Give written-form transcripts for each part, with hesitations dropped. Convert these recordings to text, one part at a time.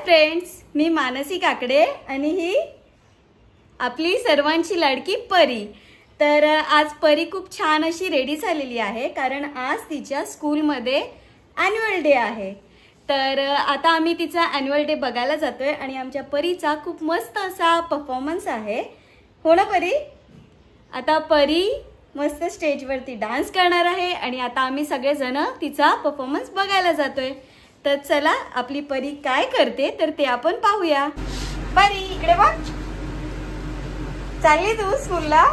Friends, मी मानसी काकडे आणि ही आपली सर्वांची लाडकी परी। तर आज परी खूप छान अशी रेडी झालेली आहे कारण आज तिच्या स्कूलमध्ये ॲन्युअल डे आहे। तर आता आम्ही तिचा ॲन्युअल डे बघायला जातोय आणि आमच्या परीचा खूप मस्त असा परफॉर्मन्स आहे, हो ना परी? आता परी मस्त स्टेजवरती डान्स करणार आहे आणि आता आम्ही सगळे जण तिचा परफॉर्मन्स बघायला जातोय। तर चला आपली परी काय करते तर ते आपण पाहूया। परी इकडे बघ, चालली तू स्कूलला?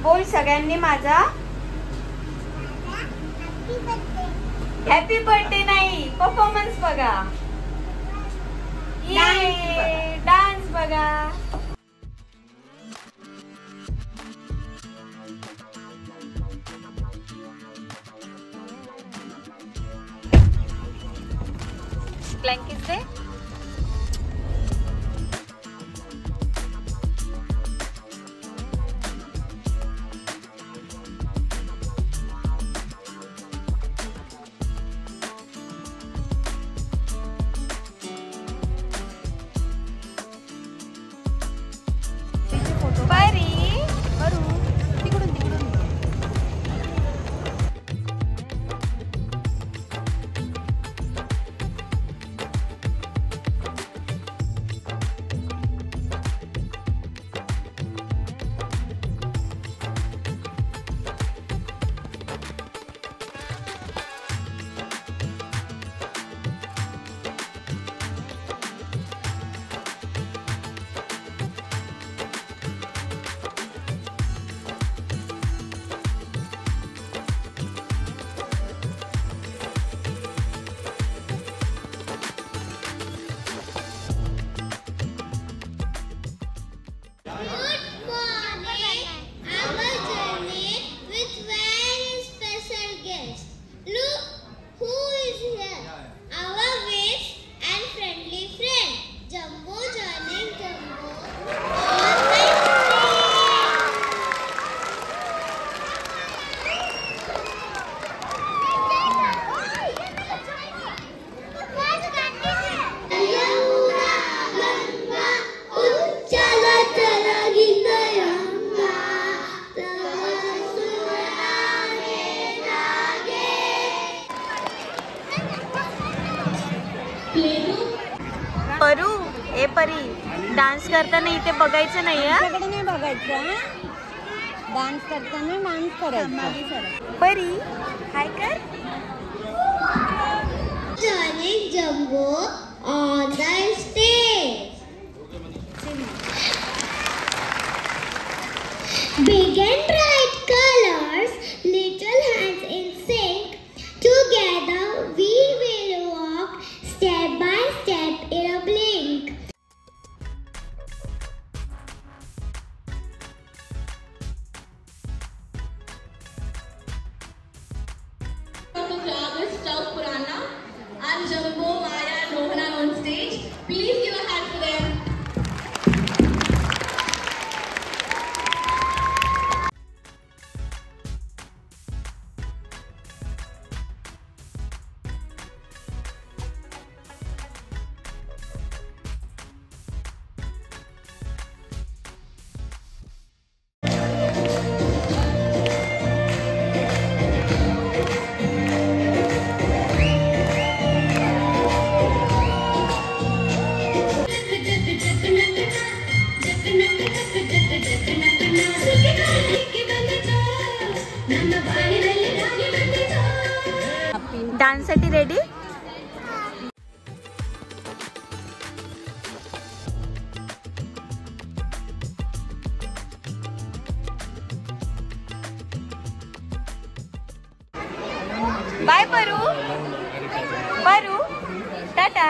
बोल सगळ्यांनी माझा हॅपी बर्थडे। नाही, परफॉर्मन्स बघा, ये डान्स बघा। ब्लँकेट दे। परू, ए परी, डान्स करताना इथे बघायचं नाही हं? नाही बघायचं, डान्स करताना डान्स करायचा। परी हाय कर। Joining Jumbo on the stage. Big and bright colors, little hands in sync. Together we will walk step by step in a blink. And Jumbo, Maya and Rohan are on stage. Please give a hand for them. Dance साठी ready? Bye परू, परू Tata.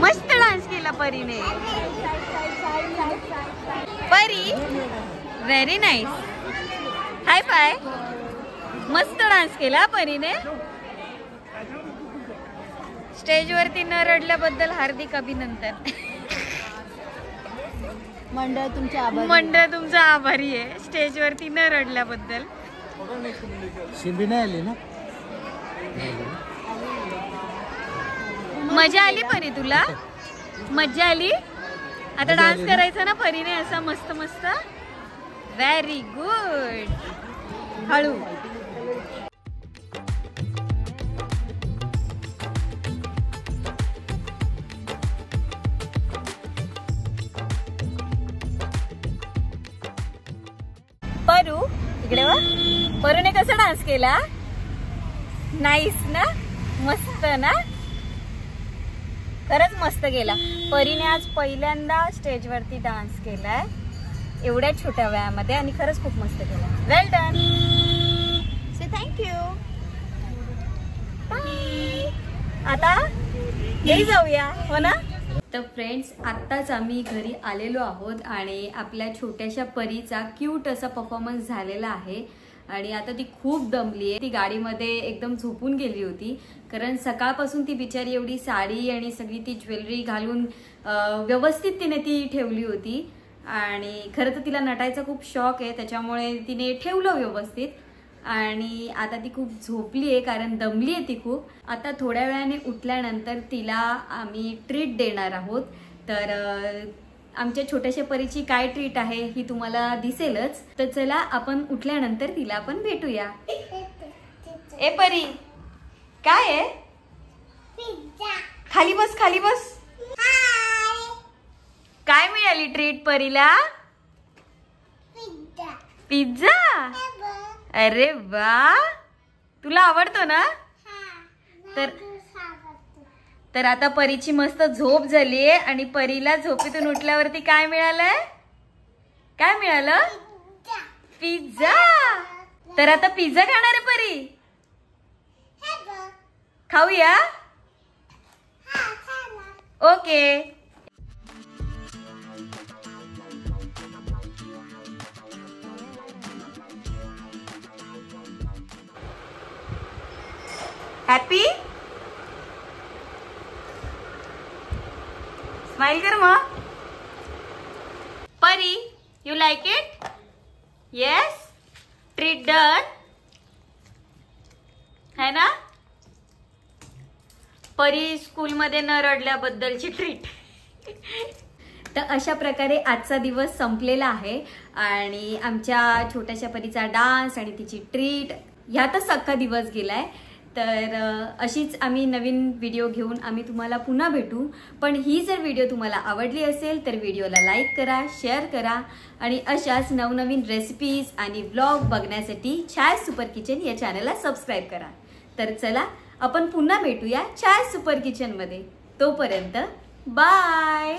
मस्त dance केला परीने. परी very nice. हाय five. मस्त dance केला परीने. स्टेजवरती न रडल्याबद्दल हार्दिक अभिनंदन. मंडळ तुमच्या आभारी. मंडळ तुमचा आभारी आहे स्टेजवरती न रडल्याबद्दल. शिंबी नाही आली ना. मजा आली परी तुला. मजा आली. आता डान्स करायचा ना परीने असा मस्त मस्त. Very good. हळू. परू इकडे वा. परूने कसा डान्स केला. नाईस ना. मस्त ना. खरंच मस्त केला. परीने आज पहिल्यांदा स्टेजवरती डान्स केलाय एवढ्या छोट्या वयामध्ये आणि खरंच खूप मस्त केला. वेल डन. Say thank you. आता घरी जाऊया हो ना. तर फ्रेंड्स आत्ताच आम्ही घरी आलेलो आहोत आणि आपल्या छोट्याशा परीचा क्यूट असा परफॉर्मन्स झालेला आहे आणि आता ती खूप दमली आहे. ती गाडीमध्ये एकदम झोपून गेली होती कारण सकाळपासून ती बिचारी एवढी साडी आणि सगळी ती ज्वेलरी घालून व्यवस्थित तिने ती ठेवली होती आणि खरं तर तिला नटायचा खूप शौक आहे त्याच्यामुळे तिने ठेवलं व्यवस्थित आणि आता ती खूप झोपली आहे कारण दमली आहे ती खूप. आता थोड्या वेळाने उठल्यानंतर तिला आम्ही ट्रीट देणार आहोत. तर आमच्या छोट्याशा परीची काय ट्रीट आहे ही तुम्हाला दिसेलच. तर चला आपण उठल्यानंतर तिला आपण भेटूया. ए परी काय आहे. खाली बस खाली बस. काय मिळाली ट्रीट परीला. पिझ्झा. अरे वा. तुला आवडतो ना. तर आता परीची मस्त झोप झालीये आणि परीला झोपेतून उठल्यावरती काय मिळालंय. काय मिळालं. पिझ्झा. तर आता पिझ्झा खाणार आहे परी. खाऊया. ओके. हॅपी. स्माइल कर मग. परी you like it. Yes. Treat done है ना. परी स्कूल मध्ये न रडल्याबद्दलची ट्रीट. तर अशा प्रकारे आजचा दिवस संपलेला आहे आणि आमच्या छोट्याशा परीचा डान्स आणि तिची ट्रीट ह्यातच अख्खा दिवस गेलाय. तर अशीच आम्ही नवीन व्हिडिओ घेऊन आम्ही तुम्हाला पुन्हा भेटू. पण ही जर व्हिडिओ तुम्हाला आवडली असेल तर व्हिडिओला लाईक करा, शेअर करा आणि अशाच नवनवीन रेसिपीज आणि व्लॉग बघण्यासाठी छाया सुपर किचन या चॅनलला सबस्क्राईब करा. तर चला आपण पुन्हा भेटूया छाया सुपर किचनमध्ये. तोपर्यंत बाय.